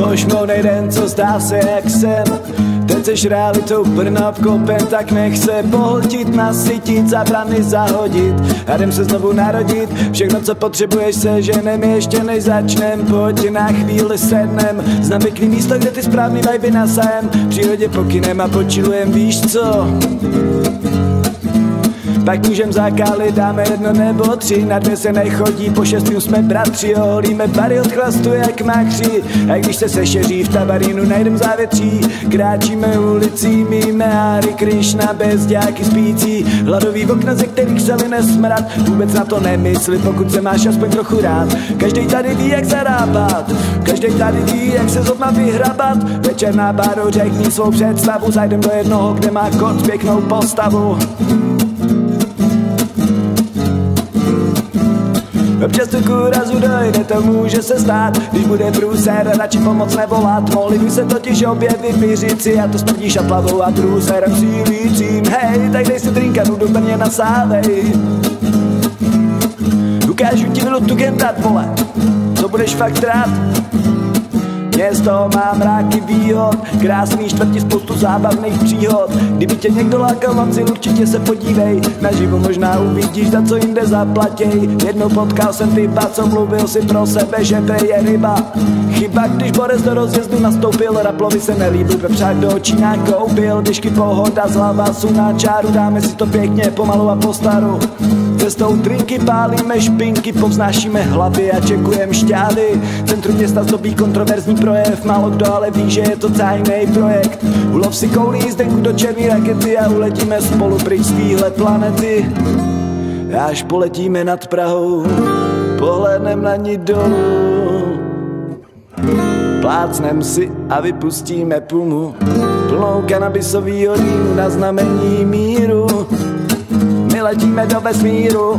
Pošmounej den, co zdá se jak sen. Teď seš realitou Brna obklopen, tak nech se pohltit, nasytit, za brany zahodit a jdem se znovu narodit. Všechno, co potřebuješ, se ženem, ještě než začnem. Pojď na chvíli sednem, znám pěkný místo, kde ty správný vibe nasajem. V přírodě pokynem a počilujem, víš co? Pak můžem zakálit, dáme 1 nebo 3, na 2 se nechodí, po 6 jsme bratři, oholíme bary od chlastu jak machři. A když se sešeří v Tabarínu, najdem závětří, kráčíme ulicí, míme Hare Krishna, bezďáky spící, hladový okna, ze kterých se line smrad. Vůbec na to nemysli, pokud se máš aspoň trochu rád. Každej tady ví, jak zarábat, každej tady ví, jak se zrovna vyhrabat. Večer na baru řekni svou představu, zajdem do jednoho, kde má kot pěknou postavu. Občas tu kůrazu dojde, to může se stát, když bude průser, radši pomoc nevolat. Mohli by se totiž objevit vyřici, a to smrdí šaplavou a průserem sílícím. Hej, tak dej si drinka, jdu do Brně nasávej. Ukážu ti minutu gendat, vole, co budeš fakt rád. Město má mráky výhod, krásný čtvrti, spoustu zábavných příhod. Kdyby tě někdo lákal noci, určitě se podívej. Naživo možná uvidíš, za co jinde zaplatěj. Jednou potkal jsem typa, co mluvil si pro sebe, že prej je ryba. Chyba, když Borec do rozjezdu nastoupil, Raplovi se nelíbil, pepřák do očí nakoupil. Běžky pohoda, z hlavasu na čáru, dáme si to pěkně pomalu a postaru. Cestou drinky pálíme špinky, povznášíme hlavy a čekujeme šťávy. Centrum města zdobí kontroverzní projev, málo kdo ale ví, že je to tajný projekt. Ulov si koulí jízdenku do černý rakety a uletíme spolu pryč z téhle planety. Až poletíme nad Prahou, pohlédnem na ní dolů. Plácnem si a vypustíme pumu, plnou kanabisovýho dýmu na znamení míru. My letíme do vesmíru,